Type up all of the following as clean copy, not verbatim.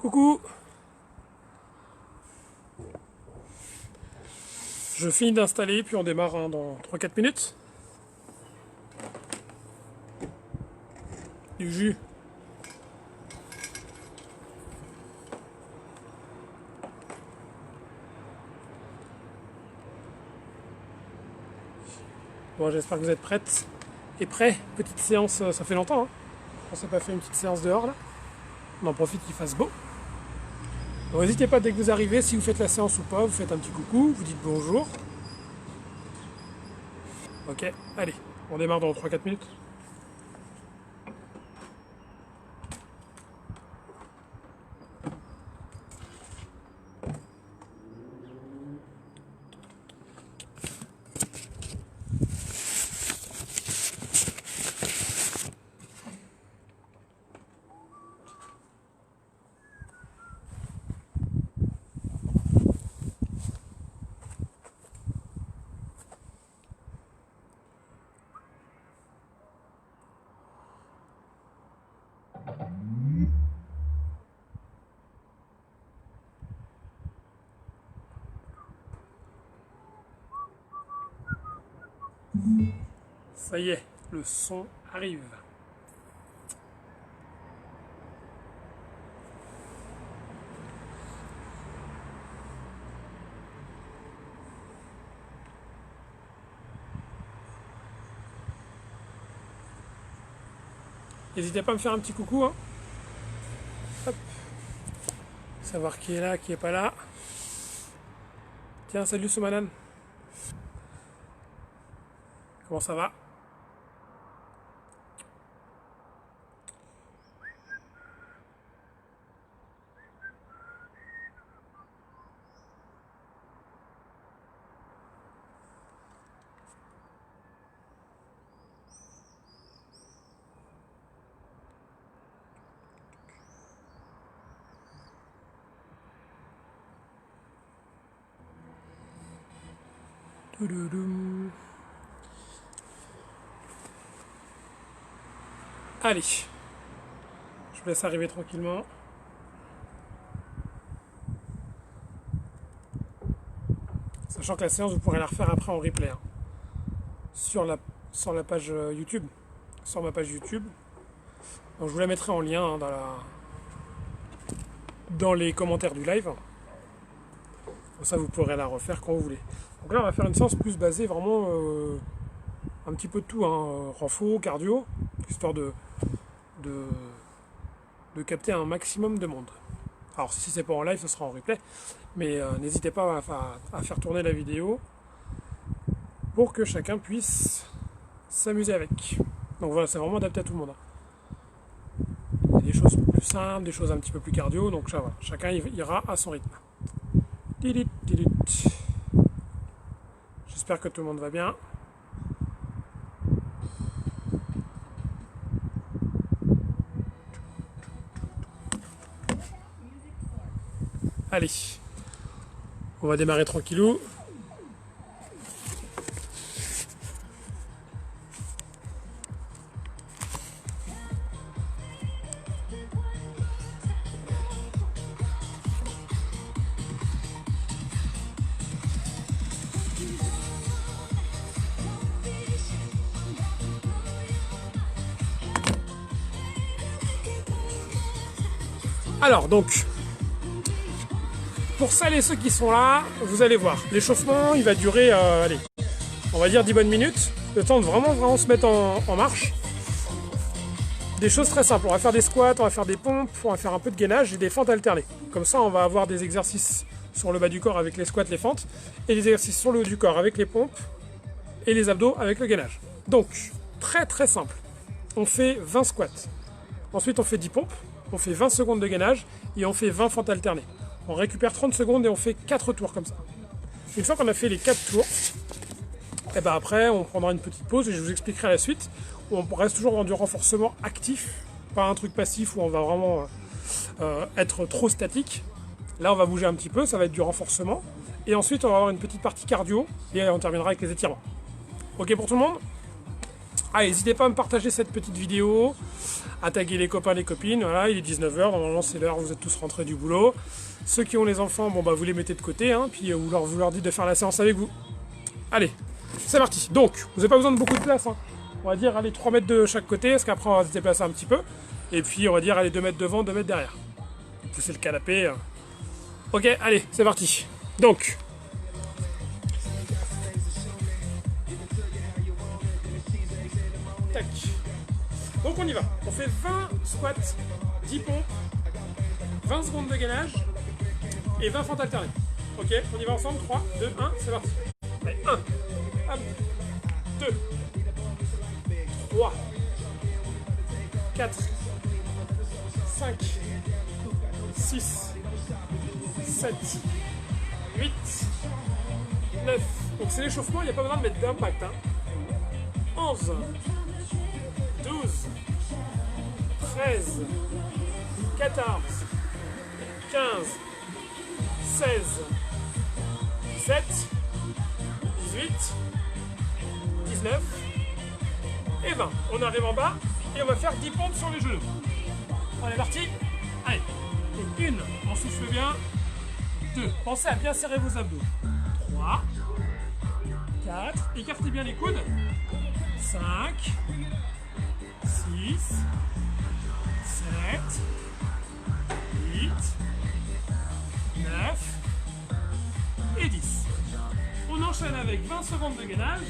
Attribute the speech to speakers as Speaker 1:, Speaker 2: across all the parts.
Speaker 1: Coucou. Je finis d'installer, puis on démarre dans 3-4 minutes. Du jus. Bon, j'espère que vous êtes prêtes et prêts. Petite séance, ça fait longtemps, hein. On s'est pas fait une petite séance dehors là. On en profite qu'il fasse beau. Donc n'hésitez pas dès que vous arrivez, si vous faites la séance ou pas, vous faites un petit coucou, vous dites bonjour. Ok, allez, on démarre dans 3-4 minutes. Ça y est, le son arrive. N'hésitez pas à me faire un petit coucou, hein. Hop. Savoir qui est là, qui est pas là. Tiens, salut Soumanan. Comment ça va? Toudoudou. Allez, je vous laisse arriver tranquillement. Sachant que la séance, vous pourrez la refaire après en replay, hein, sur la page YouTube, sur ma page YouTube. Donc je vous la mettrai en lien, hein, dans les commentaires du live. Comme ça, vous pourrez la refaire quand vous voulez. Donc là, on va faire une séance plus basée vraiment un petit peu de tout, hein, renfo, cardio, histoire de capter un maximum de monde. Alors si c'est pas en live, ce sera en replay, mais n'hésitez pas à faire tourner la vidéo pour que chacun puisse s'amuser avec. Donc voilà, c'est vraiment adapté à tout le monde, hein. Il y a des choses plus simples, des choses un petit peu plus cardio, donc ça, voilà, chacun ira à son rythme. J'espère que tout le monde va bien. Allez, on va démarrer tranquillou. Alors donc, pour celles et ceux qui sont là, vous allez voir, l'échauffement il va durer, allez, on va dire 10 bonnes minutes, le temps de vraiment se mettre en marche. Des choses très simples, on va faire des squats, on va faire des pompes, on va faire un peu de gainage et des fentes alternées. Comme ça on va avoir des exercices sur le bas du corps avec les squats, les fentes, et des exercices sur le haut du corps avec les pompes, et les abdos avec le gainage. Donc, très simple, on fait 20 squats, ensuite on fait 10 pompes, on fait 20 secondes de gainage, et on fait 20 fentes alternées. On récupère 30 secondes et on fait 4 tours comme ça. Une fois qu'on a fait les 4 tours, et ben après on prendra une petite pause et je vous expliquerai la suite. On reste toujours dans du renforcement actif, pas un truc passif où on va vraiment être trop statique. Là on va bouger un petit peu, ça va être du renforcement. Et ensuite on va avoir une petite partie cardio et on terminera avec les étirements. Ok pour tout le monde? Ah, n'hésitez pas à me partager cette petite vidéo, à taguer les copains, les copines. Voilà, il est 19 h, normalement c'est l'heure où vous êtes tous rentrés du boulot. Ceux qui ont les enfants, bon bah vous les mettez de côté, hein, puis vous leur dites de faire la séance avec vous. Allez, c'est parti. Donc, vous n'avez pas besoin de beaucoup de place, hein. On va dire, allez, 3 mètres de chaque côté, parce qu'après on va se déplacer un petit peu. Et puis on va dire, allez, 2 mètres devant, 2 mètres derrière. Poussez le canapé. Ok, allez, c'est parti. Donc, tac. Donc on y va. On fait 20 squats, 10 pompes, 20 secondes de gainage et 20 fentes alternées. Ok, on y va ensemble. 3, 2, 1, c'est parti. Allez, 1, hop, 2, 3, 4, 5, 6, 7, 8, 9. Donc c'est l'échauffement, il n'y a pas besoin de mettre d'impact. 11, 12, 13, 14, 15, 16, 17, 18, 19 et 20. On arrive en bas et on va faire 10 pompes sur les genoux. On est parti. Allez. Et 1, on souffle bien. 2, pensez à bien serrer vos abdos. 3, 4, écartez bien les coudes. 5, 6, 7, 8, 9 et 10. On enchaîne avec 20 secondes de gainage.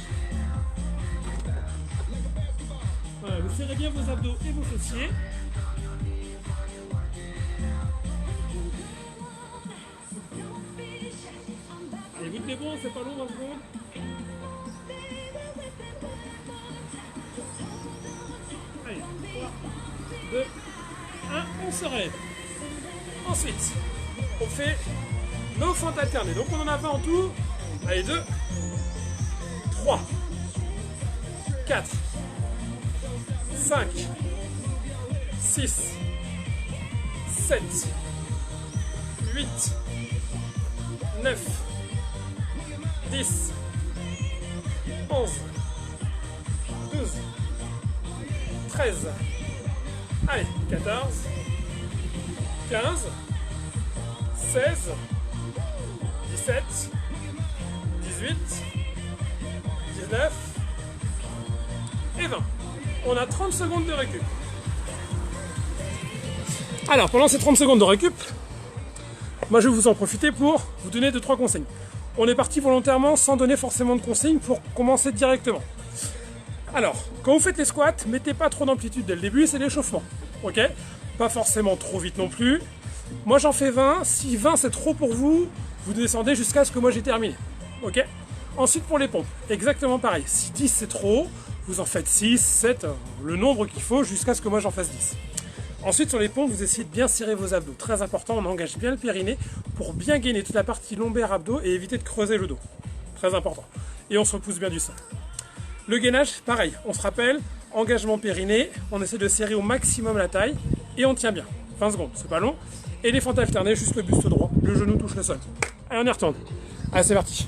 Speaker 1: Voilà, vous serrez bien vos abdos et vos fessiers. Allez, vous tenez bon, c'est pas long, 20 secondes. Allez, 3, 2, 1, on se relève. Ensuite, on fait nos fentes alternées. Donc on en a 20 en tout. Allez, 2, 3, 4, 5, 6, 7, 8, 9, 10, 11, 12, 13, allez, 14, 15, 16, 17, 18, 19 et 20. On a 30 secondes de récup. Alors, pendant ces 30 secondes de récup, moi je vais vous en profiter pour vous donner 2-3 consignes. On est parti volontairement sans donner forcément de consignes pour commencer directement. Alors, quand vous faites les squats, mettez pas trop d'amplitude dès le début, c'est l'échauffement. Ok? Pas forcément trop vite non plus. Moi j'en fais 20, si 20 c'est trop pour vous, vous descendez jusqu'à ce que moi j'ai terminé. Ok? Ensuite pour les pompes, exactement pareil. Si 10 c'est trop, vous en faites 6, 7, le nombre qu'il faut jusqu'à ce que moi j'en fasse 10. Ensuite sur les pompes, vous essayez de bien serrer vos abdos. Très important, on engage bien le périnée pour bien gainer toute la partie lombaire abdos et éviter de creuser le dos. Très important. Et on se repousse bien du sein. Le gainage, pareil, on se rappelle, engagement périnée, on essaie de serrer au maximum la taille et on tient bien. 20 secondes, c'est pas long. Et les fentes alternées, juste le buste droit, le genou touche le sol. Allez, on y retourne. Allez, c'est parti.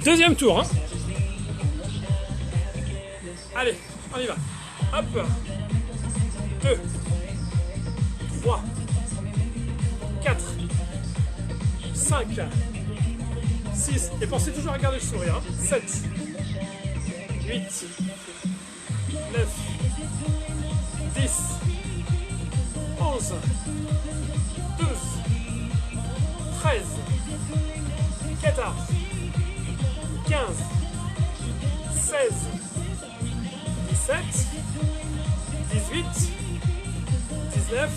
Speaker 1: Deuxième tour. Hein. Allez, on y va. Hop. 2, 3, 4, 5, 6. Et pensez toujours à garder le sourire. Hein. 7, 8, 9, 10, 11, 12, 13, 14, 15, 16, 17, 18, 19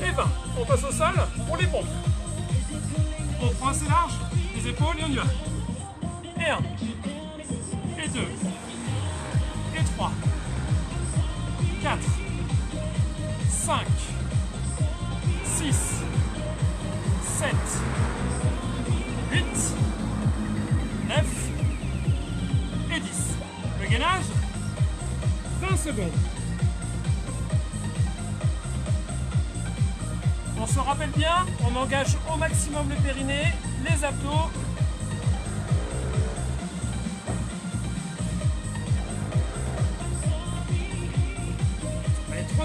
Speaker 1: et 20. On passe au sol pour les pompes. On prend assez large, les épaules et on y va. Et 1, et 2, et 3, 4, 5, 6, 7, 8, 9 et 10. Le gainage, 20 secondes. On se rappelle bien, on engage au maximum le périnée, les abdos.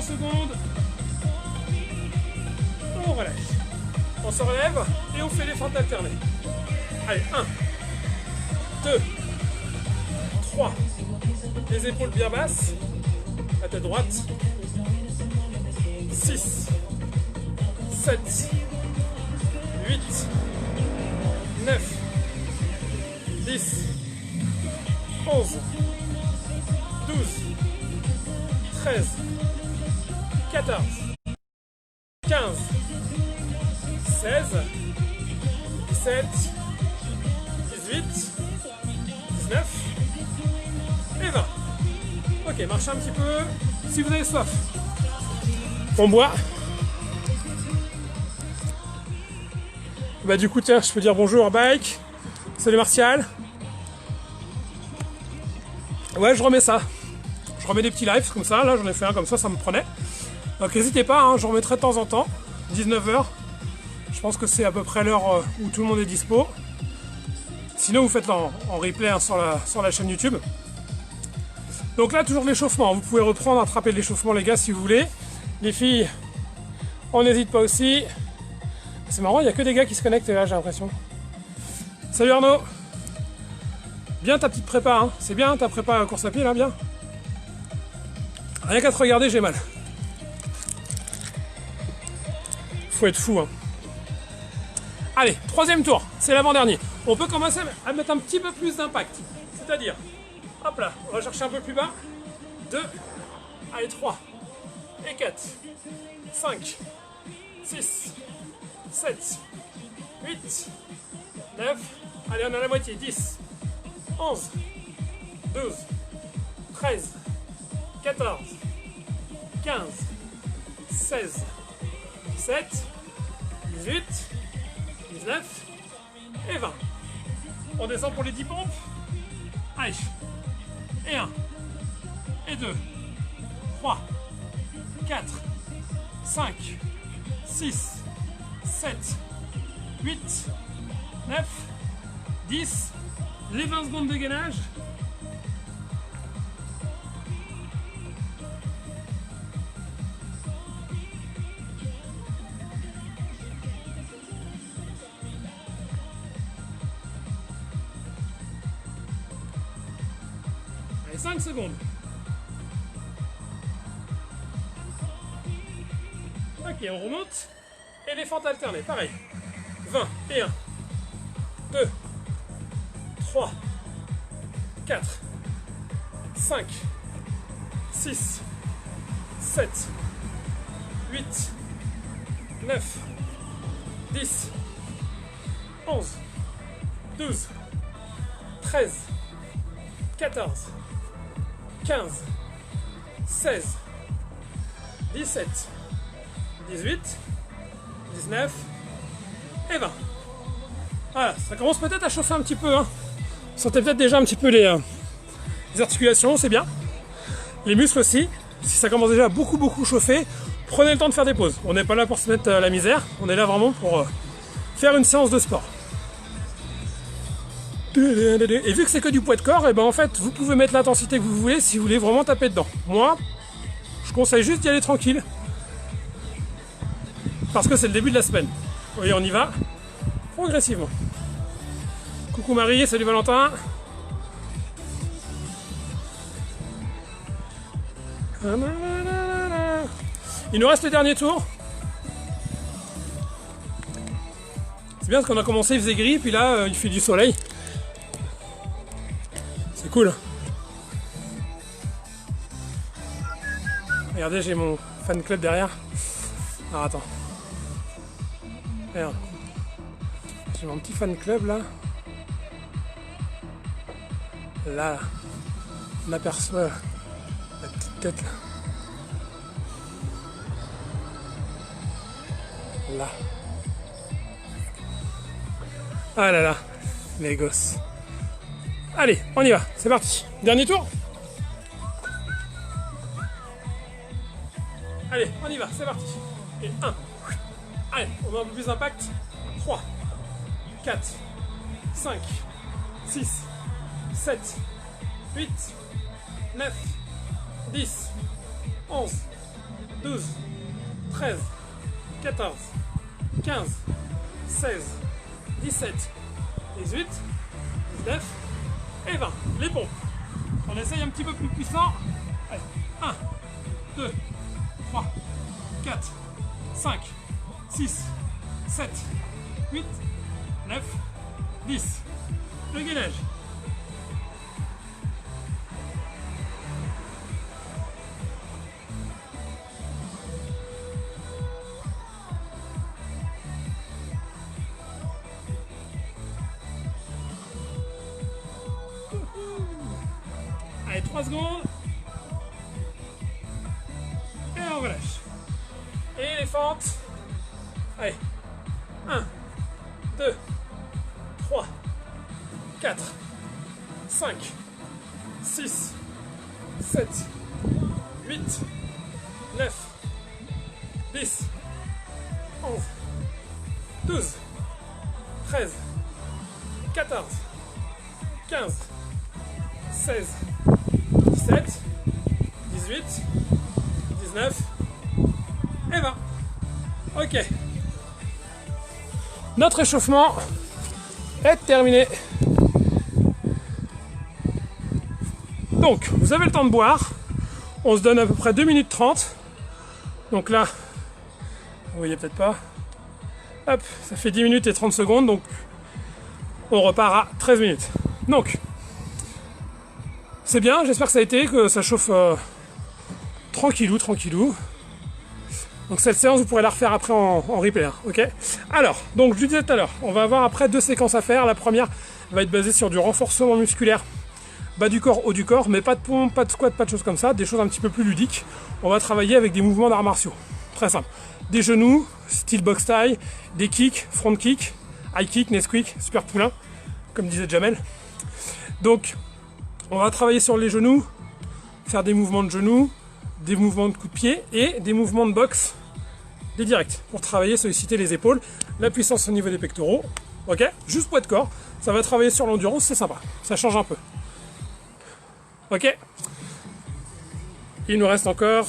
Speaker 1: secondes. On relâche. On se relève et on fait les fentes alternées. Allez, 1, 2, 3. Les épaules bien basses. La tête droite. 6, 7, 8, 9, 10, 11, 12, 13, 14, 15, 16, 17, 18, 19 et 20. Ok, marchez un petit peu si vous avez soif. On boit. Bah du coup tiens, je peux dire bonjour à Bike. Salut Martial. Ouais, je remets ça. Je remets des petits lives comme ça. Là j'en ai fait un comme ça me prenait. Donc n'hésitez pas, hein, j'en remettrai de temps en temps. 19h. Je pense que c'est à peu près l'heure où tout le monde est dispo. Sinon vous faites-le en replay, hein, sur la chaîne YouTube. Donc là toujours l'échauffement. Vous pouvez reprendre, attraper de l'échauffement les gars si vous voulez. Les filles, on n'hésite pas aussi. C'est marrant, il n'y a que des gars qui se connectent là, j'ai l'impression. Salut Arnaud. Bien ta petite prépa, hein. C'est bien ta prépa à course à pied là, bien. Rien qu'à te regarder, j'ai mal. Faut être fou, hein. Allez, troisième tour, c'est l'avant-dernier. On peut commencer à mettre un petit peu plus d'impact. C'est-à-dire, hop là, on va chercher un peu plus bas. 2, allez 3. Et 4, 5, 6, 7, 8, 9, allez on a la moitié, 10, 11, 12, 13, 14, 15, 16, 17, 18, 19 et 20. On descend pour les 10 pompes. Allez, et 1, et 2, 3, 4, 5, 6, 7, 8, 9, 10, les 20 secondes de gainage. Allez, 5 secondes. Ok, on remonte. Et les fentes alternées, pareil. 20 et 1, 2, 3, 4, 5, 6, 7, 8, 9, 10, 11, 12, 13, 14, 15, 16, 17, 18, 19 et 20. Voilà, ça commence peut-être à chauffer un petit peu, hein. Vous sentez peut-être déjà un petit peu les articulations, c'est bien. Les muscles aussi. Si ça commence déjà à beaucoup chauffer, prenez le temps de faire des pauses. On n'est pas là pour se mettre à la misère, on est là vraiment pour faire une séance de sport. Et vu que c'est que du poids de corps, et ben en fait vous pouvez mettre l'intensité que vous voulez si vous voulez vraiment taper dedans. Moi, je conseille juste d'y aller tranquille. Parce que c'est le début de la semaine. Vous voyez, on y va progressivement. Coucou Marie, salut Valentin. Il nous reste le dernier tour. C'est bien parce qu'on a commencé, il faisait gris, puis là, il fait du soleil. C'est cool. Regardez, j'ai mon fan club derrière. Alors attends. Regarde. J'ai mon petit fan club là. Là, on aperçoit la petite tête là. Là. Ah là là, les gosses. Allez, on y va, c'est parti. Dernier tour. Allez, on y va, c'est parti. Et 1. Allez, on met un peu plus d'impact. 3, 4, 5, 6, 7, 8, 9, 10, 11, 12, 13, 14, 15, 16, 17, 18, 19 et 20. Les pompes. On essaye un petit peu plus puissant. Allez. 1, 2, 3, 4, 5, 6, 7, 8, 9, 10. Le gainage. Allez, 3 secondes. Et on relâche. Et les fentes. Allez. 1, 2, 3, 4, 5, 6, 7, 8, 9, 10, 11, 12, 13, 14, 15, 16, 17, 18, 19 et 20. Ok. Notre échauffement est terminé. Donc, vous avez le temps de boire. On se donne à peu près 2 minutes 30. Donc là, vous voyez peut-être pas. Hop, ça fait 10 minutes et 30 secondes. Donc, on repart à 13 minutes. Donc, c'est bien. J'espère que ça a été, que ça chauffe tranquillou, tranquillou. Donc cette séance, vous pourrez la refaire après en replay. Hein, ok. Alors, donc je vous disais tout à l'heure, on va avoir après 2 séquences à faire. La première va être basée sur du renforcement musculaire, bas du corps, haut du corps, mais pas de pompe, pas de squat, pas de choses comme ça, des choses un petit peu plus ludiques. On va travailler avec des mouvements d'arts martiaux. Très simple. Des genoux, style box tie, des kicks, front kick, high kick, Nesquik, super poulain, comme disait Jamel. Donc, on va travailler sur les genoux, faire des mouvements de genoux, des mouvements de coups de pied et des mouvements de boxe, des directs, pour travailler, solliciter les épaules, la puissance au niveau des pectoraux, ok, juste poids de corps, ça va travailler sur l'endurance, c'est sympa, ça change un peu, ok. Il nous reste encore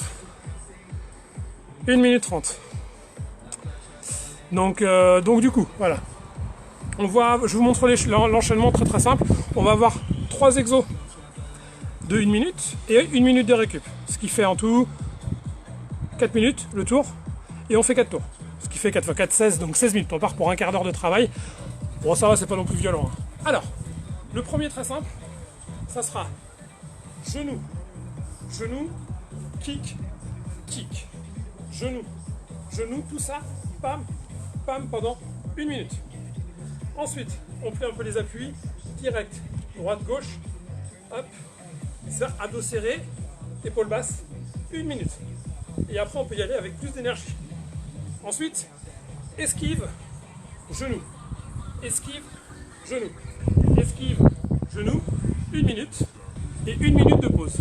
Speaker 1: 1 minute 30, donc du coup, voilà, on voit, je vous montre l'enchaînement très très simple, on va avoir 3 exos de 1 minute et 1 minute de récup. Ce qui fait en tout 4 minutes le tour et on fait 4 tours. Ce qui fait 4 x 4, 16, donc 16 minutes. On part pour un quart d'heure de travail. Bon, ça va, c'est pas non plus violent. Hein. Alors, le premier très simple, ça sera genou, genou, kick, kick, genou, genou, tout ça, pam, pam, pendant 1 minute. Ensuite, on plie un peu les appuis, direct, droite, gauche, hop, ça, abdos serrés, épaules basses, 1 minute. Et après, on peut y aller avec plus d'énergie. Ensuite, esquive, genou. Esquive, genou. Esquive, genou, 1 minute. Et 1 minute de pause.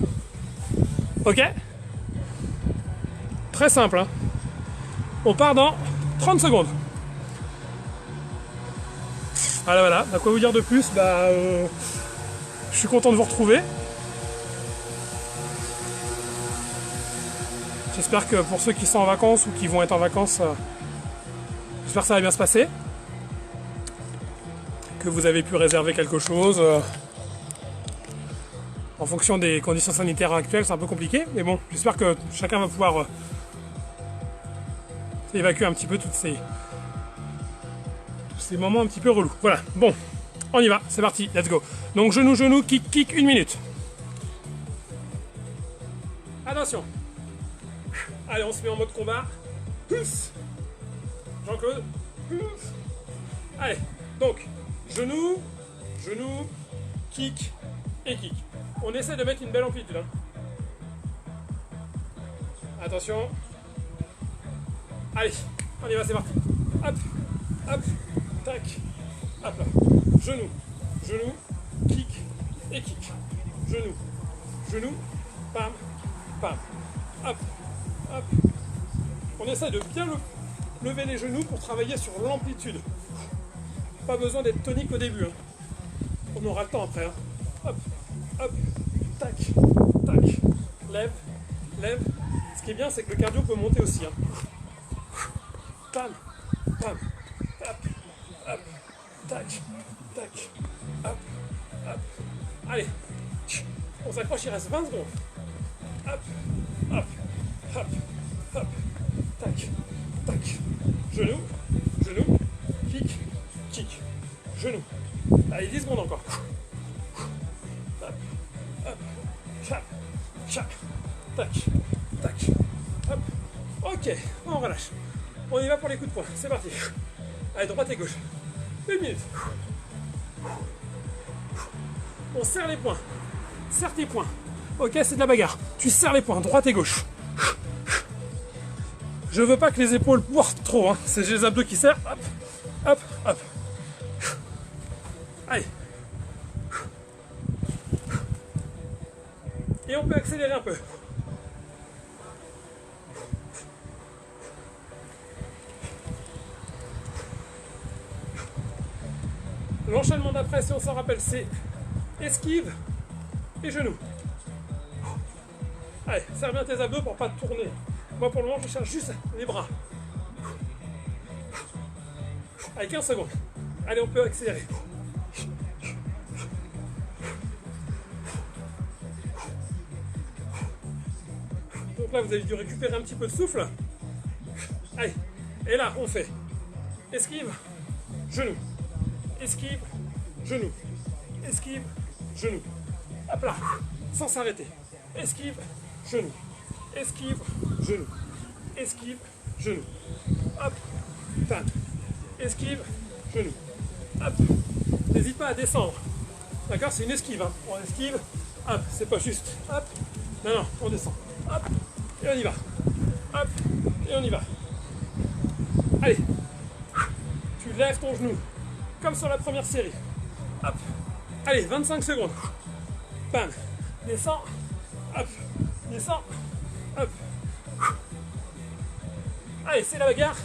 Speaker 1: Ok? Très simple, hein? On part dans 30 secondes. Voilà. À quoi vous dire de plus? Je suis content de vous retrouver. J'espère que pour ceux qui sont en vacances ou qui vont être en vacances, j'espère que ça va bien se passer. Que vous avez pu réserver quelque chose. En fonction des conditions sanitaires actuelles, c'est un peu compliqué. Mais bon, j'espère que chacun va pouvoir évacuer un petit peu tous ces moments un petit peu relous. Voilà, bon, on y va, c'est parti, let's go. Donc genou, genou, kick, kick, 1 minute. Attention. Allez, on se met en mode combat. Jean-Claude. Allez, donc, genou, genou, kick et kick. On essaie de mettre une belle amplitude. Hein. Attention. Allez, on y va, c'est parti. Hop, hop, tac, hop là. Genou, genou, kick et kick. Genou, genou, pam, pam. Hop. Hop. On essaie de bien lever les genoux pour travailler sur l'amplitude. Pas besoin d'être tonique au début. Hein. On aura le temps après. Hein. Hop, hop, tac, tac. Lève, lève, Ce qui est bien, c'est que le cardio peut monter aussi. Hein. Pam, pam, hop, hop, tac, tac, hop, hop. Allez, on s'accroche, il reste 20 secondes. Hop, hop, hop, hop, tac, tac. Genou, genou, kick, kick, genou. Allez, 10 secondes encore. Hop, hop, chap, chap, tac, tac, hop. Ok, on relâche. On y va pour les coups de poing, c'est parti. Allez, droite et gauche. 1 minute. On serre les poings. Serre tes poings. Ok, c'est de la bagarre. Tu serres les poings, droite et gauche. Je veux pas que les épaules portent trop, hein. C'est les abdos qui serrent. Hop, hop, hop. Allez. Et on peut accélérer un peu. L'enchaînement d'après, si on s'en rappelle, c'est esquive et genou. Allez, serre bien tes abdos pour pas te tourner. Moi, pour le moment, je cherche juste les bras. Allez, 15 secondes. Allez, on peut accélérer. Donc là, vous avez dû récupérer un petit peu de souffle. Allez, et là, on fait esquive, genou. Esquive, genou. Esquive, genou. Hop là, sans s'arrêter. Esquive, genou. Esquive, genou. Esquive, genou. Hop, fan. Esquive, genou. Hop. N'hésite pas à descendre. D'accord, c'est une esquive. Hein. On esquive. Hop, c'est pas juste. Hop. Non, non, on descend. Hop. Et on y va. Hop. Et on y va. Allez. Tu lèves ton genou. Comme sur la première série. Hop. Allez, 25 secondes. Bam. Descends. Hop. Descends. Hop. Allez, c'est la bagarre.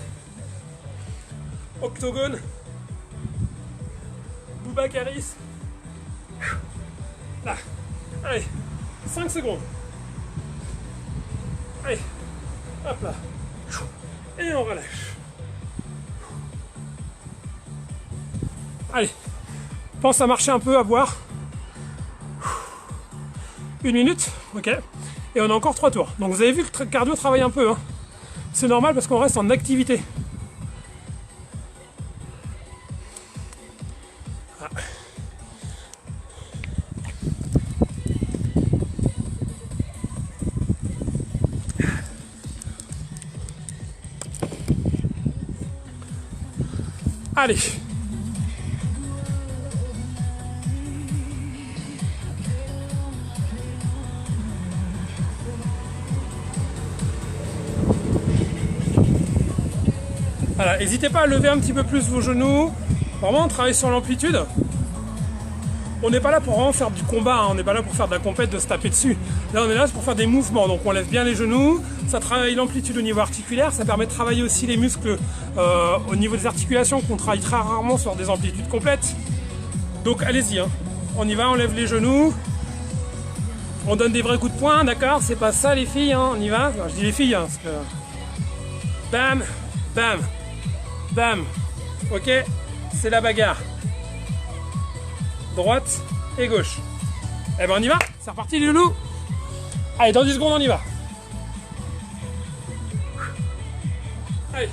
Speaker 1: Octogone. Boubacaris. Là. Allez. 5 secondes. Allez. Hop là. Et on relâche. Allez. Pense à marcher un peu, à boire. 1 minute. Ok. Et on a encore 3 tours. Donc vous avez vu que le cardio travaille un peu. Hein. C'est normal parce qu'on reste en activité. Ah. Allez. Voilà, n'hésitez pas à lever un petit peu plus vos genoux. Vraiment, on travaille sur l'amplitude. On n'est pas là pour vraiment faire du combat, hein. On n'est pas là pour faire de la compète, de se taper dessus. Là, on est là pour faire des mouvements. Donc, on lève bien les genoux. Ça travaille l'amplitude au niveau articulaire. Ça permet de travailler aussi les muscles au niveau des articulations qu'on travaille très rarement sur des amplitudes complètes. Donc, allez-y. Hein. On y va, on lève les genoux. On donne des vrais coups de poing, d'accord? C'est pas ça, les filles. Hein. On y va. Alors, je dis les filles, hein, parce que... Bam, bam. Bam. Ok, c'est la bagarre. Droite et gauche. Eh ben on y va. C'est reparti les loulous. Allez, dans 10 secondes on y va. Allez.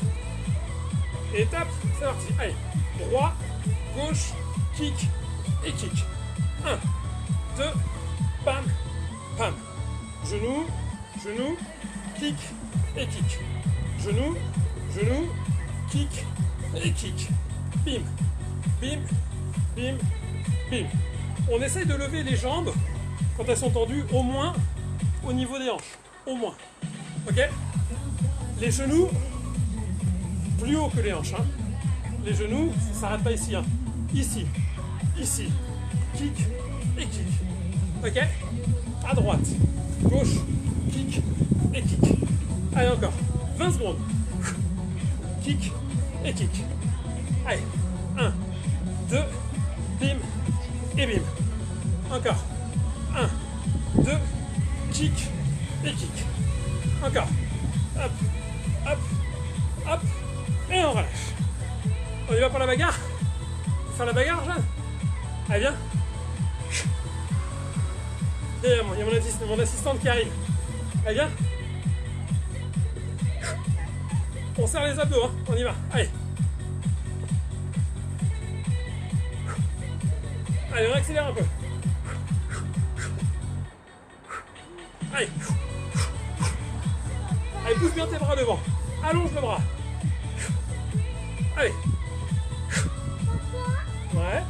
Speaker 1: Étape, c'est parti. Allez. Droit, gauche, kick et kick. 1, 2, bam, bam. Genou, genou, kick et kick. Genou, genou, kick et kick. Bim, bim, bim, bim. On essaye de lever les jambes quand elles sont tendues au moins au niveau des hanches. Au moins. Ok? Les genoux plus haut que les hanches. Hein. Les genoux, ça ne s'arrête pas ici. Hein. Ici, ici. Kick et kick. Ok? À droite, gauche, kick et kick. Allez encore. 20 secondes. Kick et kick. Allez, 1, 2, bim et bim. Encore. 1, 2, kick et kick. Encore. Hop, hop, hop. Et on relâche. On y va pour la bagarre? On va faire la bagarre, Jeanne? Allez, viens. Il y a mon assistante qui arrive. Allez, viens. On serre les abdos, hein. On y va. Allez. Allez, on accélère un peu. Allez. Allez, pousse bien tes bras devant. Allonge le bras. Allez. Ouais.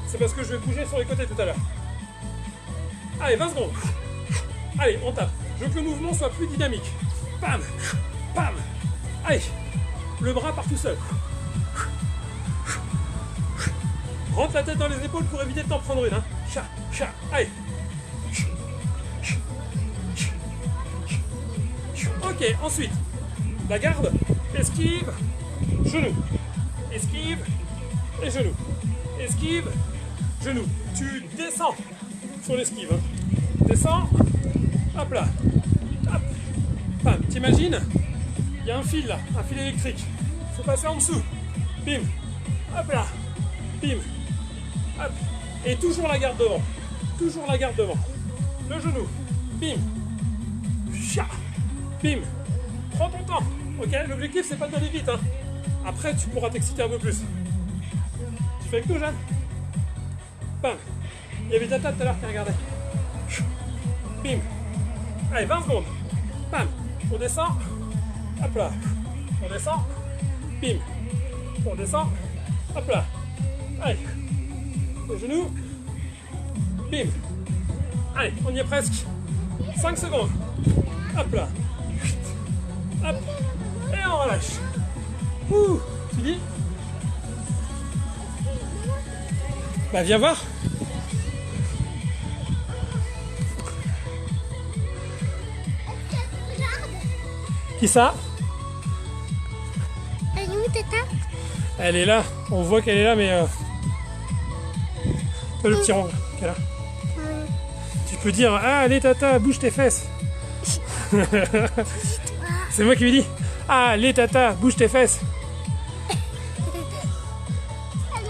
Speaker 1: C'est parce que je vais bouger sur les côtés tout à l'heure. Allez, 20 secondes. Allez, on tape. Je veux que le mouvement soit plus dynamique. Bam. Bam. Allez. Le bras part tout seul. Rentre la tête dans les épaules pour éviter de t'en prendre une. Hein. Chat, chat. Allez. Ok, ensuite. La garde. Esquive. Genou. Esquive. Et genou. Esquive. Genou. Tu descends sur l'esquive. Hein. Descends. Hop là. Hop. Bam. T'imagines? Il y a un fil là. Un fil électrique. Il faut passer en dessous. Bim. Hop là. Bim. Hop. Et toujours la garde devant. Toujours la garde devant. Le genou. Bim. Chia. Bim. Prends ton temps. Ok, l'objectif c'est pas d'aller vite. Hein. Après tu pourras t'exciter un peu plus. Tu fais avec nous, Jeanne? Bam. Il y avait Tata tout à l'heure qui regardait. Bim. Allez, 20 secondes. Bam. On descend. Hop là. On descend. Bim. On descend. Hop là. Allez. Les genoux. Bim. Allez, on y est presque. 5 secondes. Hop là. Hop. Et on relâche. Ouh. Tu dis? Bah viens voir. Qui ça?
Speaker 2: Elle est où, Tata?
Speaker 1: Elle est là. On voit qu'elle est là, mais toi, le petit rond qu'elle a. Tu peux dire, ah allez Tata, bouge tes fesses. C'est moi qui lui dis, ah allez Tata, bouge tes fesses.
Speaker 2: Elle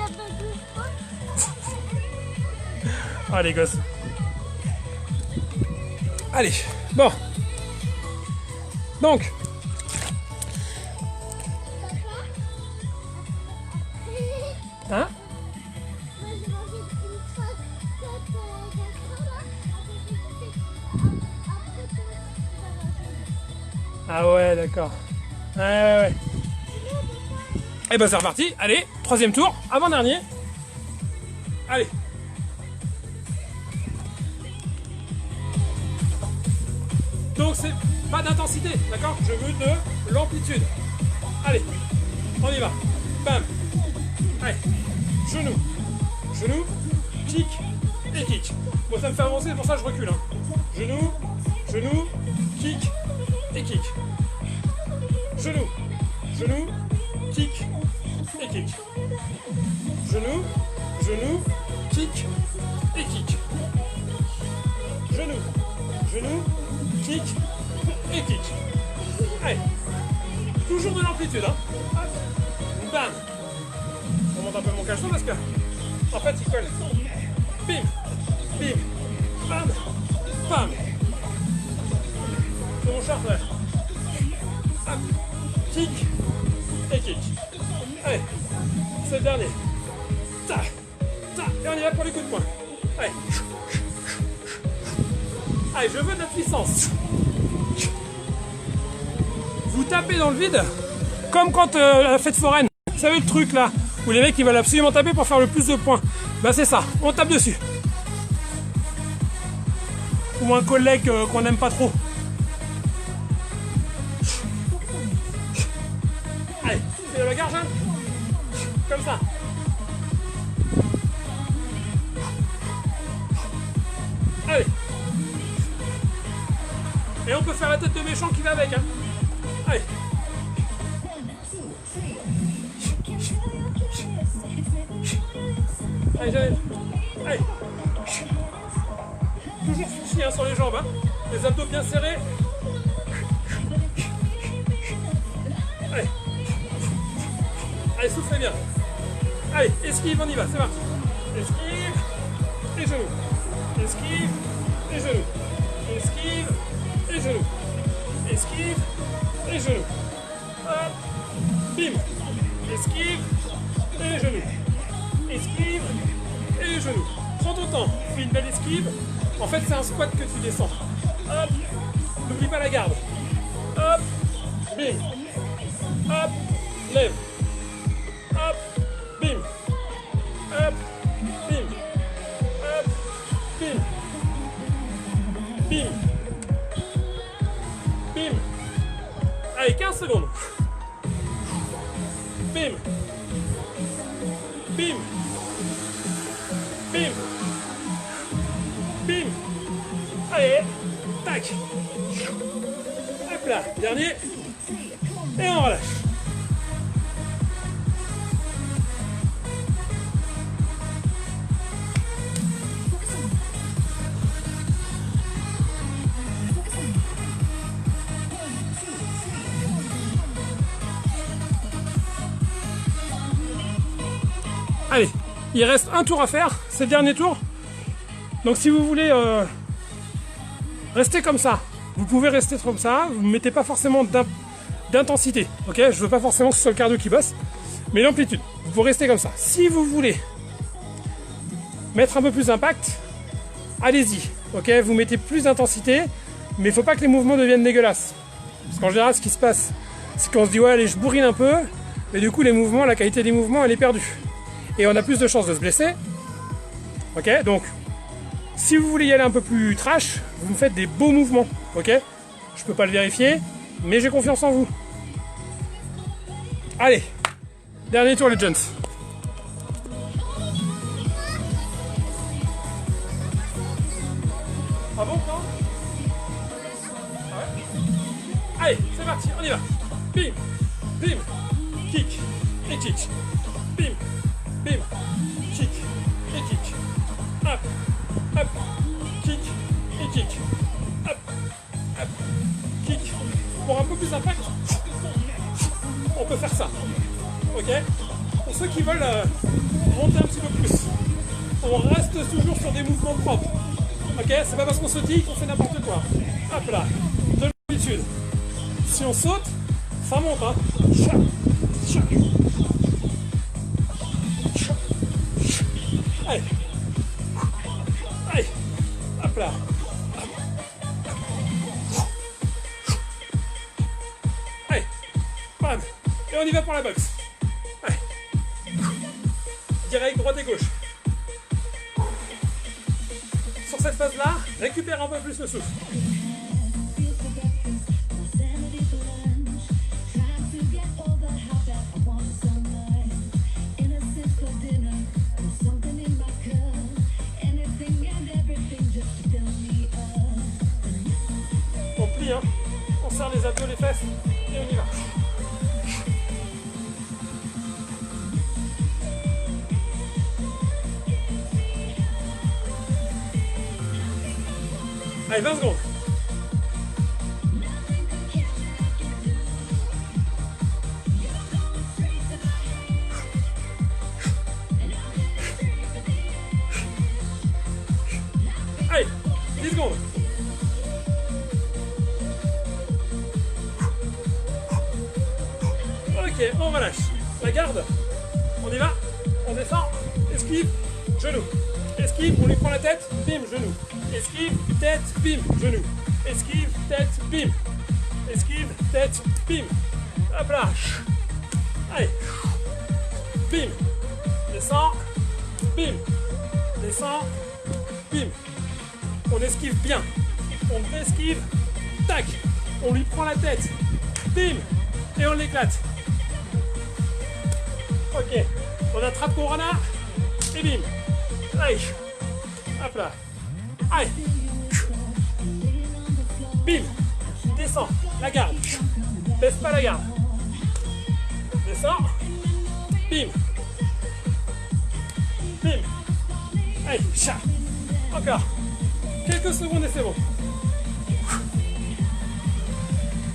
Speaker 2: a pas de
Speaker 1: Ah les gosses. Allez, bon. Donc. Hein?
Speaker 2: Moi, j'ai mangé une fois cette là.
Speaker 1: Ah ouais, d'accord. Ouais. Et ben c'est reparti. Allez, troisième tour, avant-dernier. Allez. Donc c'est pas d'intensité, d'accord? Je veux de l'amplitude. Allez, on y va. Bam. Allez, genou, genou, kick et kick. Bon, ça me fait avancer, c'est pour ça que je recule. Hein. Genou, genou, kick et kick. Genou, genou, kick et kick. Genou, genou, kick et kick. Genou, genou, kick et kick. Allez, toujours de l'amplitude. Hein. Hop. Bam. On monte un peu mon caleçon parce que en fait il colle. Bim, bim, bam, bam. C'est mon short, ouais. Hop. Kick et kick. Allez, c'est le dernier. Ta, ta. Et on y va pour les coups de poing. Allez. Allez, je veux de la puissance. Vous tapez dans le vide, comme quand la fête foraine. Vous savez le truc là, où les mecs ils veulent absolument taper pour faire le plus de points. Bah c'est ça, on tape dessus. Ou un collègue qu'on n'aime pas trop. Allez, c'est la bagarre, Jeanne. Comme ça. Allez. Et on peut faire la tête de méchant qui va avec. Hein. Allez. Allez, j'arrive. Allez. Toujours. aussi hein, sur les jambes. Hein. Les abdos bien serrés. Allez. Allez, soufflez bien. Allez, esquive, on y va, c'est parti. Esquive et genoux. Esquive et genoux. Esquive et genoux. Esquive et genoux. Hop. Bim. Esquive et genoux. Esquive et genoux. Prends ton temps. Fais une belle esquive. En fait, c'est un squat que tu descends. Hop. N'oublie pas la garde. Hop. Bim. Hop. Lève. Hop. Bim. Hop. Bim. Hop. Bim. Bim. Bim. Allez, 15 secondes. Bim. Bim. Bim. Bim. Allez. Tac. Hop là. Dernier. Et on relâche. Allez, il reste un tour à faire, c'est le dernier tour. Donc si vous voulez rester comme ça, vous pouvez rester comme ça, vous ne mettez pas forcément d'intensité, ok? Je veux pas forcément que ce soit le cardio qui bosse, mais l'amplitude, vous pouvez rester comme ça. Si vous voulez mettre un peu plus d'impact, allez-y, ok? Vous mettez plus d'intensité, mais il ne faut pas que les mouvements deviennent dégueulasses. Parce qu'en général, ce qui se passe, c'est qu'on se dit ouais, allez, je bourrine un peu, et du coup, les mouvements, la qualité des mouvements, elle est perdue. Et on a plus de chances de se blesser. Ok, donc si vous voulez y aller un peu plus trash, vous me faites des beaux mouvements. Ok, je peux pas le vérifier, mais j'ai confiance en vous. Allez, dernier tour les gents. Ah bon, non? Ah ouais? Allez, c'est parti, on y va. Bim, bim, kick et kick. Bim. Bim, kick et kick. Hop, hop, kick et kick. Hop, hop, kick. Pour un peu plus d'impact, on peut faire ça. Ok? Pour ceux qui veulent monter un petit peu plus, on reste toujours sur des mouvements propres. Ok? C'est pas parce qu'on se dit qu'on fait n'importe quoi. Hop là, de l'habitude. Si on saute, ça monte. Hein? Allez, allez, hop là. Allez, bam. Et on y va pour la boxe. Allez. Direct, droite et gauche. Sur cette phase-là, récupère un peu plus le souffle. On plie, hein. On serre les abdos, les fesses et on y va. Allez, 20 secondes. Allez, 10 secondes. Ok, on relâche. La garde. On y va. On descend. Esquive. Genou. Esquive, on lui prend la tête. Bim, genou. Esquive, tête, bim, genou. Esquive, tête, bim. Esquive, tête, bim. Hop là. Allez. Bim. Descend. Bim. Descend. Bim. On esquive bien. On esquive. Tac. On lui prend la tête. Bim. Et on l'éclate. Ok. On attrape Corona. Et bim. Allez. Hop là. Allez. Bim. Descends. La garde. Baisse pas la garde. Descends. Bim. Bim. Allez. Chat. Encore. Quelques secondes et c'est bon.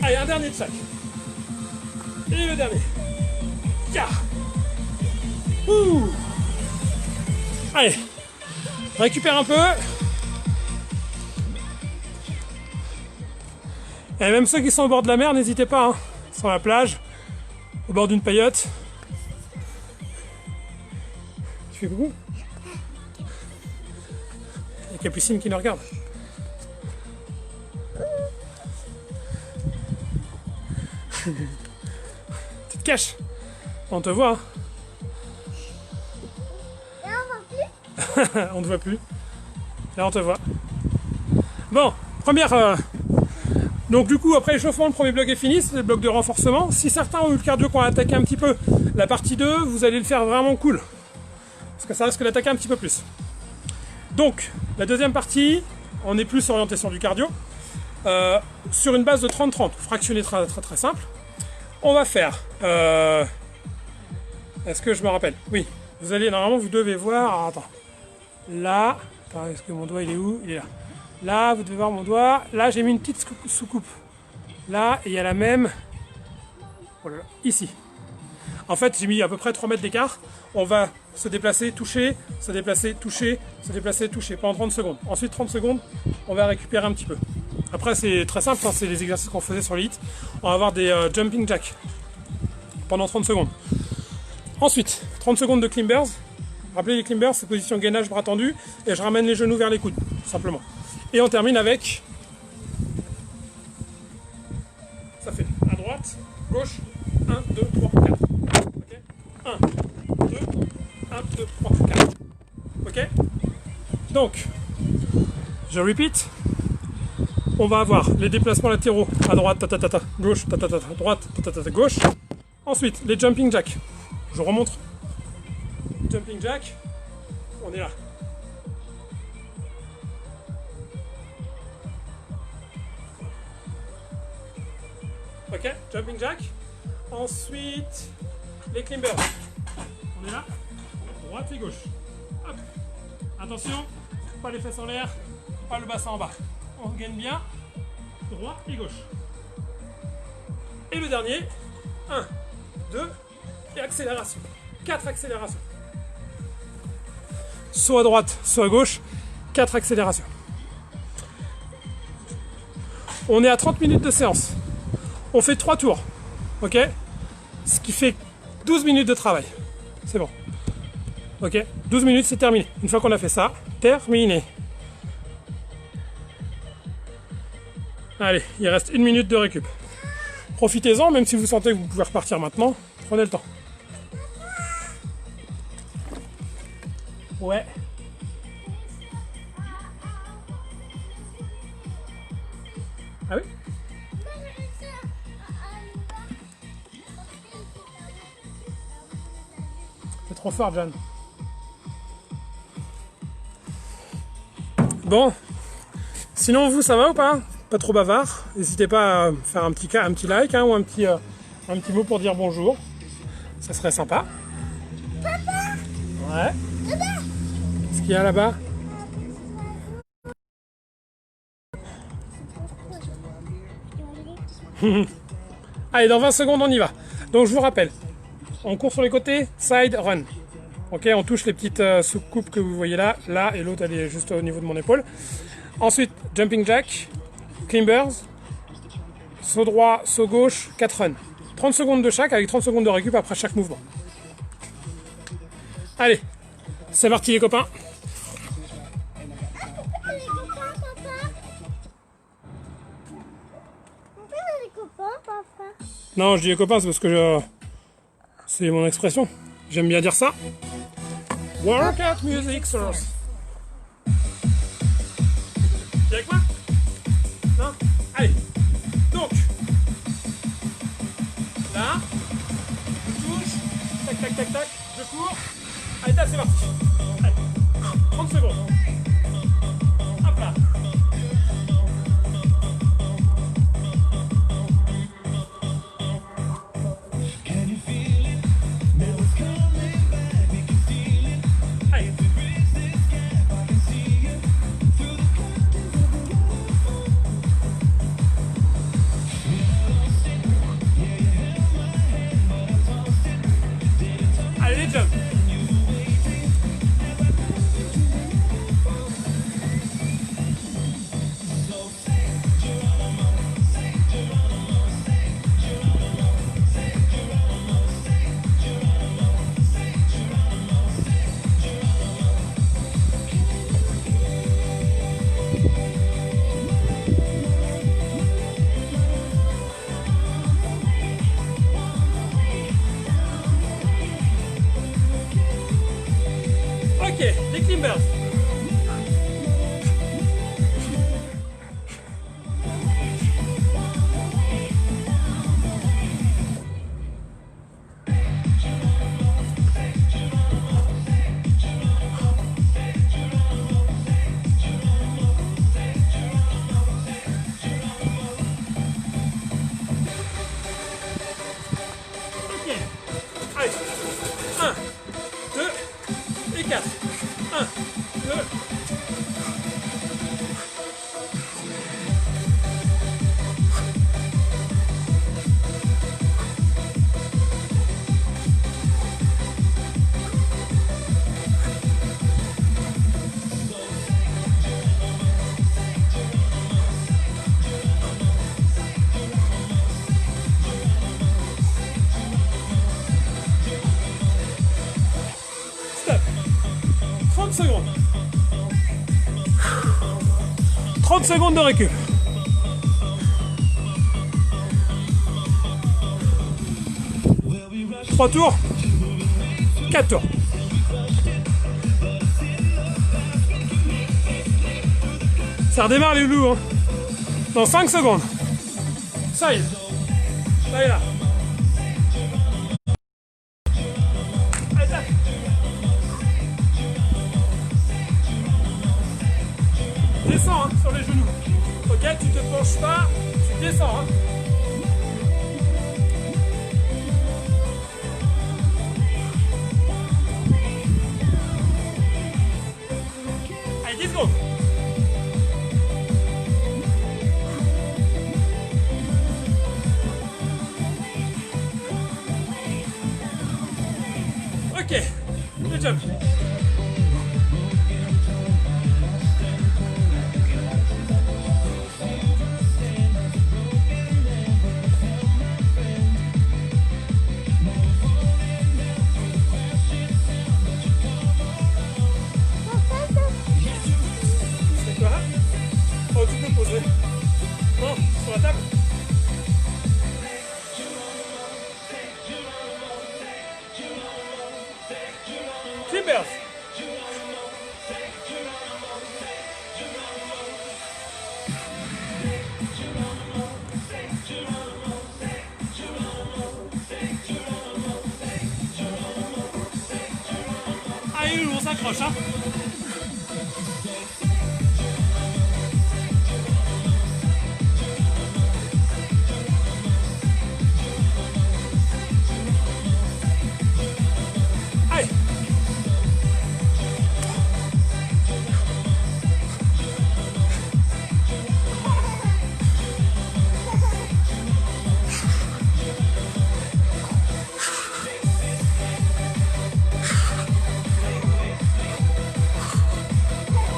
Speaker 1: Allez, un dernier de chaque. Et le dernier. Ya. Ouh. Allez, récupère un peu. Et même ceux qui sont au bord de la mer, n'hésitez pas, hein. Sur la plage, au bord d'une paillote. Tu fais coucou? Il y a Capucine qui nous regarde. Tu te caches. On te voit. Hein.
Speaker 2: Et on va plus.
Speaker 1: On ne te voit plus. Là, on te voit. Bon, première... Donc du coup, après l'échauffement, le premier bloc est fini, c'est le bloc de renforcement. Si certains ont eu le cardio qu'on a attaqué un petit peu, la partie 2, vous allez le faire vraiment cool. Parce que ça risque d'attaquer un petit peu plus. Donc, la deuxième partie, on est plus orienté sur du cardio. Sur une base de 30-30, fractionné très, très très simple. On va faire... Est-ce que je me rappelle? Oui. Vous allez, normalement, vous devez voir... Alors, attends. Là... Attends, est-ce que mon doigt, il est où? Il est là. Là, vous devez voir mon doigt. Là, j'ai mis une petite soucoupe. Là, et il y a la même... Oh là là, ici. En fait, j'ai mis à peu près 3 mètres d'écart. On va se déplacer, toucher, se déplacer, toucher, se déplacer, toucher pendant 30 secondes. Ensuite, 30 secondes, on va récupérer un petit peu. Après, c'est très simple, hein, c'est les exercices qu'on faisait sur l'élite. On va avoir des jumping jacks pendant 30 secondes. Ensuite, 30 secondes de climbers. Rappelez les climbers, c'est position gainage, bras tendu, et je ramène les genoux vers les coudes, simplement. Et on termine avec... Ça fait à droite, gauche, 1, 2, 3, 4. Ok, 1, 2, 1, 2, 3, 4. Ok. Donc, je repeat. On va avoir les déplacements latéraux à droite, ta ta ta ta, gauche, ta ta ta ta, droite, ta ta ta ta, gauche. Ensuite, les jumping jacks. Je remonte. Jumping jack. On est là. Ok, jumping jack. Ensuite, les climbers. On est là. Droite et gauche. Hop. Attention, pas les fesses en l'air, pas le bassin en bas. On gagne bien. Droite et gauche. Et le dernier, 1, 2, et accélération. 4 accélérations. Soit à droite, soit à gauche, 4 accélérations. On est à 30 minutes de séance. On fait 3 tours. Ok? Ce qui fait 12 minutes de travail. C'est bon. Ok? 12 minutes, c'est terminé. Une fois qu'on a fait ça, terminé. Allez, il reste 1 minute de récup. Profitez-en, même si vous sentez que vous pouvez repartir maintenant, prenez le temps. Ouais. Ah oui? C'est trop fort, Jeanne. Bon. Sinon, vous, ça va ou pas? Pas trop bavard? N'hésitez pas à faire un petit like, hein, ou un petit mot pour dire bonjour. Ça serait sympa.
Speaker 2: Papa!
Speaker 1: Ouais.
Speaker 2: Papa!
Speaker 1: Qu'est-ce qu'il y a là-bas? Allez, dans 20 secondes, on y va. Donc, je vous rappelle, on court sur les côtés, side, run. Ok, on touche les petites soucoupes que vous voyez là, là, et l'autre, elle est juste au niveau de mon épaule. Ensuite, jumping jack, climbers, saut droit, saut gauche, 4 run. 30 secondes de chaque, avec 30 secondes de récup après chaque mouvement. Allez, c'est parti les copains.
Speaker 2: Les copains, papa? Pourquoi les copains, papa?
Speaker 1: Non, je dis les copains, c'est parce que c'est mon expression. J'aime bien dire ça. Workout music source. T'es avec moi? Non? Allez. Donc, là, je touche, tac, tac, tac, tac, je cours. Allez, c'est parti. Allez, 30 secondes. Hop là. Allez. Timbers. Allez, 1, 2 et 4. 1, 2. Stop. 30 secondes. 30 secondes de récup. 3 tours. 4 tours. Ça redémarre les loups, hein. Dans 5 secondes. Ça y est. Ça y est là. Allez, tape. Descends, hein, sur les genoux. Ok, tu te penches pas, tu descends. Hein. Allez, 10 secondes. Ok, good job. C'est quoi? Oh, tu peux poser. Non, sur la table. Timbers. Allez, on s'accroche, hein. Allez.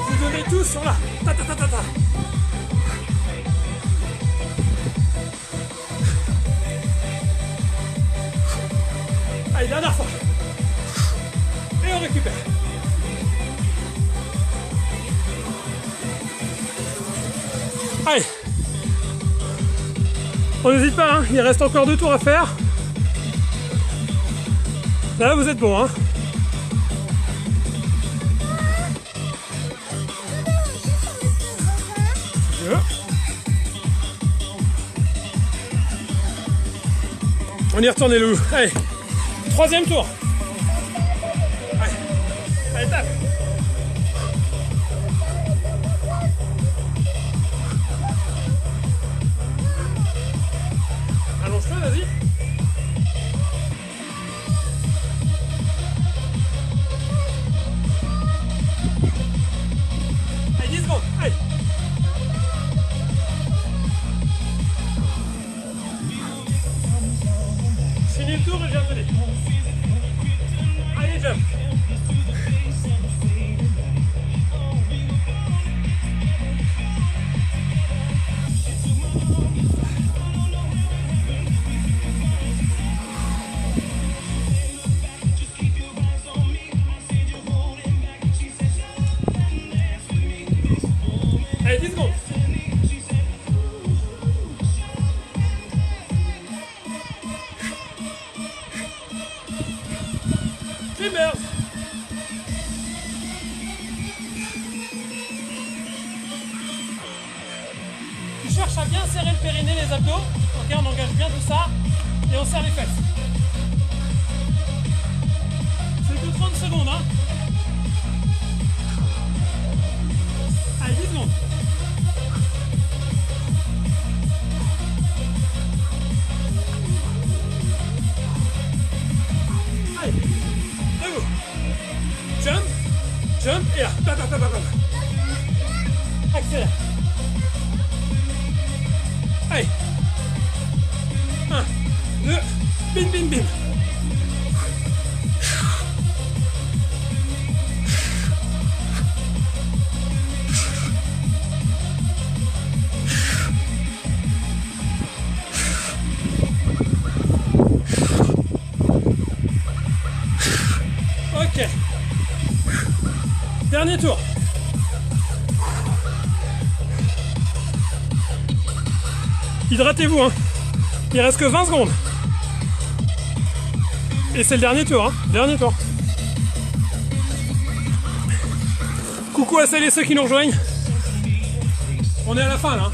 Speaker 1: Vous donnez tous sur là. Ta ta ta ta ta. Allez, dernière fois. Et on récupère. Allez. On n'hésite pas, hein. Il reste encore 2 tours à faire. Là, vous êtes bon, hein. Si tu veux. On y retourne les loups. Allez. 3e tour. Allez. Allez, tape. Allonge-toi, vas-y. Allez, 10 secondes. Allez. Finis le tour et je viens de venir. Allez, jump. Allez, 10 secondes. Timbers. cherche à bien serrer le périnée, les abdos. Ok, on engage bien tout ça et on serre les fesses. C'est que 30 secondes, hein. Allez, 10 secondes. Allez, debout. Jump, jump, et là. Bam, bam, bam, bam, bam. Accélère. Allez. 1, 2, bim, bim, bim. Ok. Dernier tour. Hydratez-vous, hein. Il reste que 20 secondes. Et c'est le dernier tour, hein. Dernier tour. Coucou à celles et ceux qui nous rejoignent. On est à la fin, là.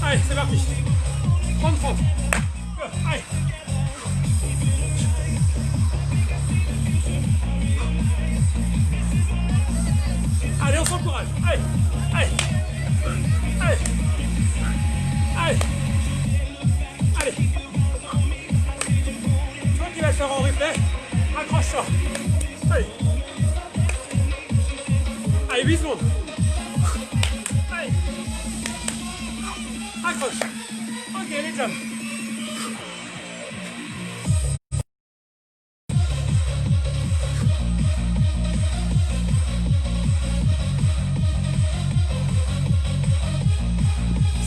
Speaker 1: Allez, c'est parti. 30-30. Allez. Allez, on s'encourage. Allez, allez, allez, allez, allez. Toi qui vas le faire en replay, accroche-toi. Allez. Allez, 8 secondes. Allez. Accroche. Ok, les jumps.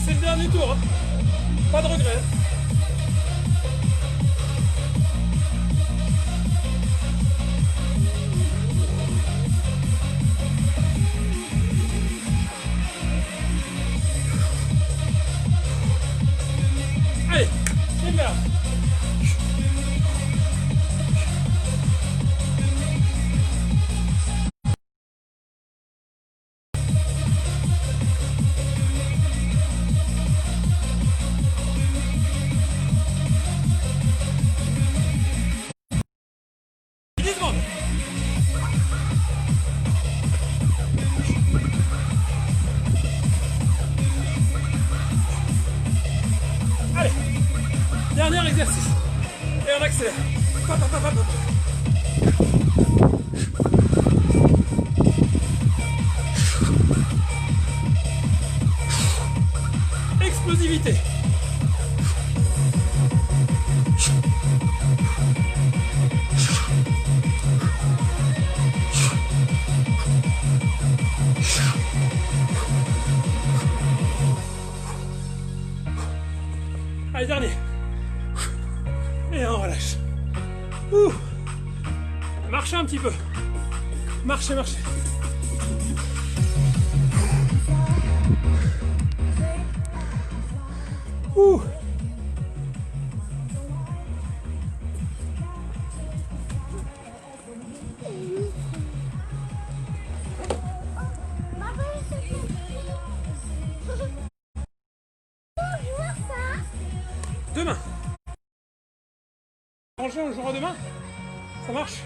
Speaker 1: C'est le dernier tour, hein. Pas de regret. Allez, une barre. Allez, dernier exercice. Et on accélère. Pa, pa, pa, pa, pa. Explosivité. Allez, dernier. Et on relâche. Ouh. Marchez un petit peu. Marchez, marchez. Ouh. Demain. Manger, on jouera demain. Ça marche?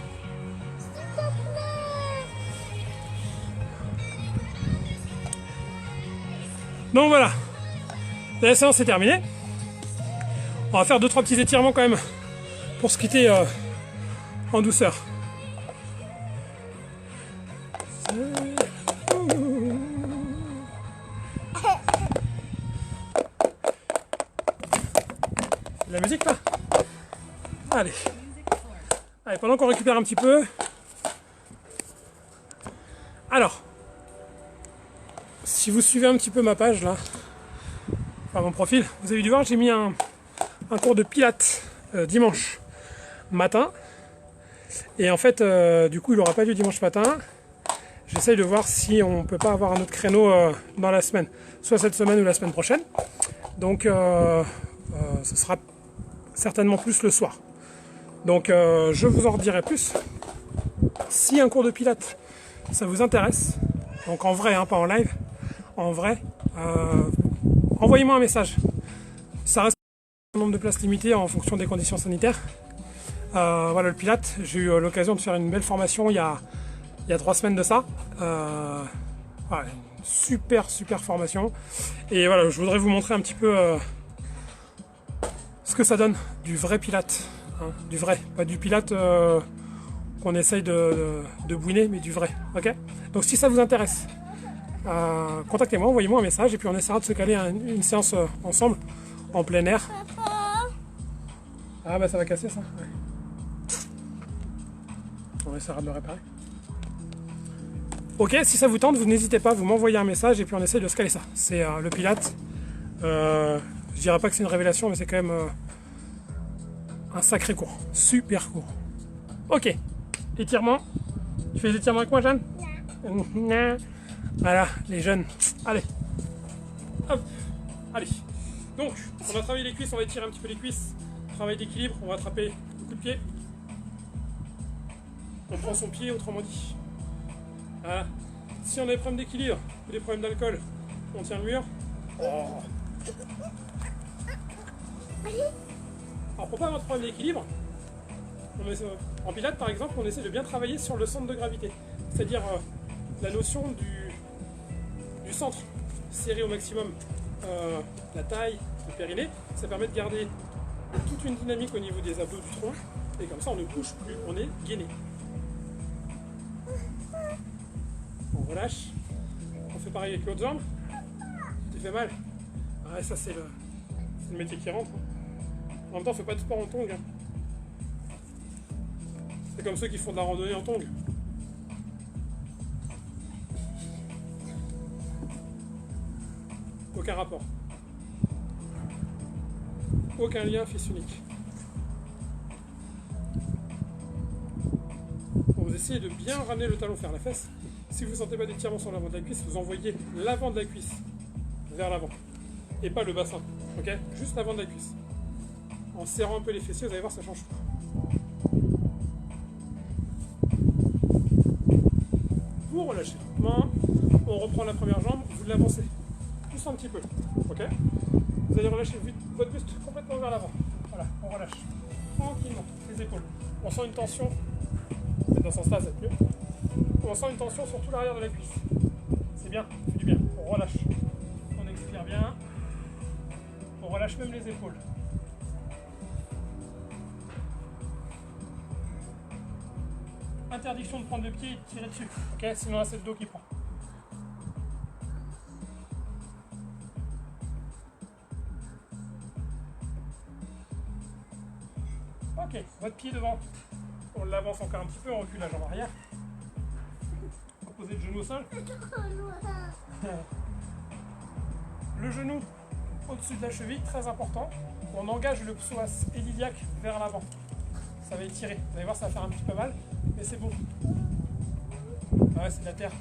Speaker 1: Donc voilà. La séance est terminée. On va faire 2-3 petits étirements quand même pour se quitter en douceur. La musique là. Allez. Allez, pendant qu'on récupère un petit peu. Alors, si vous suivez un petit peu ma page là, enfin mon profil, vous avez dû voir, j'ai mis un cours de pilates dimanche matin. Et en fait, du coup, il n'aura pas lieu dimanche matin. J'essaye de voir si on peut pas avoir un autre créneau dans la semaine, soit cette semaine ou la semaine prochaine. Donc, ce sera certainement plus le soir. Donc, je vous en redirai plus. Si un cours de pilates, ça vous intéresse, Donc en vrai, hein, pas en live, en vrai, envoyez-moi un message. Ça reste un nombre de places limité en fonction des conditions sanitaires. Voilà le Pilates, j'ai eu l'occasion de faire une belle formation il y a 3 semaines de ça. Voilà, une super formation. Et voilà, je voudrais vous montrer un petit peu ce que ça donne du vrai Pilates. Hein, du vrai, pas du Pilates qu'on essaye de bouiner, mais du vrai. Ok. Donc si ça vous intéresse, contactez-moi, envoyez-moi un message et puis on essaiera de se caler une séance ensemble en plein air. Ah bah ça va casser ça. Ouais. On essaiera de le réparer. Ok, si ça vous tente, vous n'hésitez pas, vous m'envoyez un message et puis on essaie de se caler ça. C'est le Pilates. Je dirais pas que c'est une révélation, mais c'est quand même un sacré cours. Super cours. Ok. Étirement. Tu fais les étirements avec moi, Jeanne? Non. Voilà, les jeunes. Allez. Hop. Allez. Donc, on va travailler les cuisses, on va étirer un petit peu les cuisses. Travail d'équilibre, on va attraper le coup de pied. On prend son pied, autrement dit. Voilà. Si on a des problèmes d'équilibre ou des problèmes d'alcool, on tient le mur. Oh. Alors pour pas avoir de problème d'équilibre, en Pilates par exemple, on essaie de bien travailler sur le centre de gravité. C'est-à-dire la notion du centre serré au maximum, la taille, le périnée. Ça permet de garder toute une dynamique au niveau des abdos du tronc. Et comme ça on ne bouge plus, on est gainé. On relâche. On fait pareil avec l'autre jambe. Tu fait mal? Ouais, ça c'est le métier qui rentre. En même temps, on fait pas de sport en tongs. Hein. C'est comme ceux qui font de la randonnée en tongs. Aucun rapport. Aucun lien fils unique. Vous essayez de bien ramener le talon vers la fesse. Si vous ne sentez pas d'étirement sur l'avant de la cuisse, vous envoyez l'avant de la cuisse vers l'avant. Et pas le bassin. Ok? Juste l'avant de la cuisse. En serrant un peu les fessiers, vous allez voir, ça change tout. Vous relâchez lentement. On reprend la première jambe, vous l'avancez. Juste un petit peu. Ok? Vous allez relâcher votre buste complètement vers l'avant. Voilà, on relâche. Tranquillement, les épaules. On sent une tension. Dans ce sens-là, ça va être mieux. On sent une tension sur tout l'arrière de la cuisse. C'est bien, ça fait du bien. On relâche. On expire bien. On relâche même les épaules. Interdiction de prendre le pied et de tirer dessus. Ok, sinon là c'est le dos qui prend. Ok, votre pied devant. On l'avance encore un petit peu, on recule la jambe arrière. On va poser le genou au sol. Le genou au-dessus de la cheville, très important. On engage le psoas et l'iliaque vers l'avant. Ça va étirer. Vous allez voir, ça va faire un petit peu mal, mais c'est bon. Ah ouais, c'est de la terre.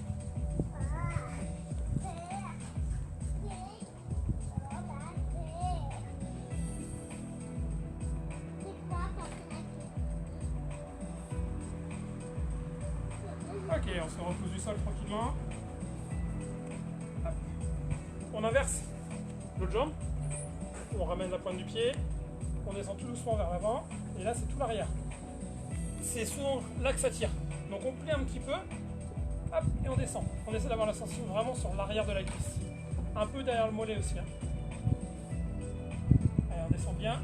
Speaker 1: Ok, on se repose du sol tranquillement. Hop. On inverse l'autre jambe. On ramène la pointe du pied. On descend tout doucement vers l'avant. Et là, c'est tout l'arrière. C'est souvent là que ça tire. Donc on plie un petit peu. Hop, et on descend. On essaie d'avoir la sensation vraiment sur l'arrière de la cuisse. Un peu derrière le mollet aussi. Hein. Allez, on descend bien.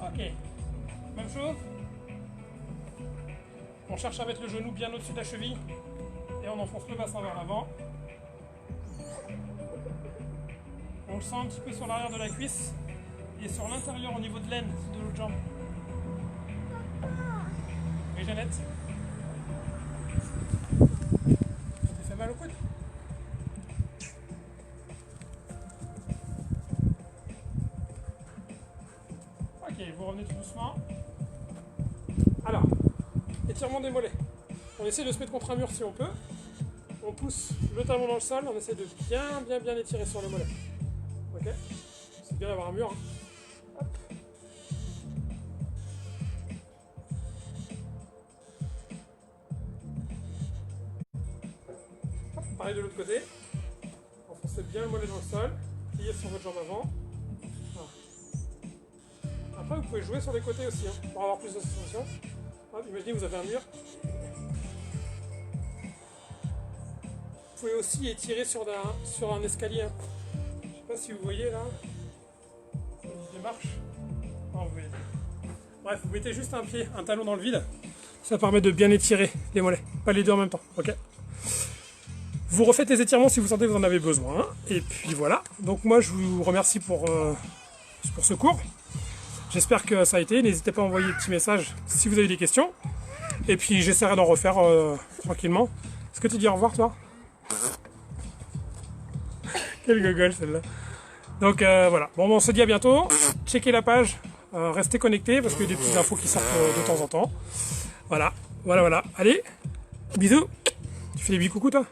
Speaker 1: Ok. Même chose. On cherche à mettre le genou bien au-dessus de la cheville. Et on enfonce le bassin vers l'avant. On le sent un petit peu sur l'arrière de la cuisse. Et sur l'intérieur au niveau de l'aine de l'autre jambe. Oui, Jeannette? Ça te fait mal au coude? Ok, vous revenez tout doucement. Alors, étirement des mollets. On essaie de se mettre contre un mur si on peut. On pousse le talon dans le sol, on essaie de bien étirer sur le mollet. Ok? C'est bien d'avoir un mur. Hein. Hop. Pareil de l'autre côté. Enfoncez bien le mollet dans le sol. Pliez sur votre jambe avant. Voilà. Après, vous pouvez jouer sur les côtés aussi, hein, pour avoir plus de sensation. Hop, imaginez que vous avez un mur. Vous pouvez aussi étirer sur un escalier. Hein. Je ne sais pas si vous voyez là. Les marches. Non, vous voyez. Bref, vous mettez juste un pied, un talon dans le vide. Ça permet de bien étirer les mollets. Pas les deux en même temps. Ok. Vous refaites les étirements si vous sentez que vous en avez besoin. Hein. Et puis voilà. Donc moi, je vous remercie pour ce cours. J'espère que ça a été. N'hésitez pas à envoyer des petits messages si vous avez des questions. Et puis j'essaierai d'en refaire tranquillement. Est-ce que tu dis au revoir, toi? Quelle gogole celle-là. Donc voilà. Bon, on se dit à bientôt. Checkez la page. Restez connectés parce qu'il y a des petites infos qui sortent de temps en temps. Voilà. Allez, bisous. Tu fais des bisous coucou, toi?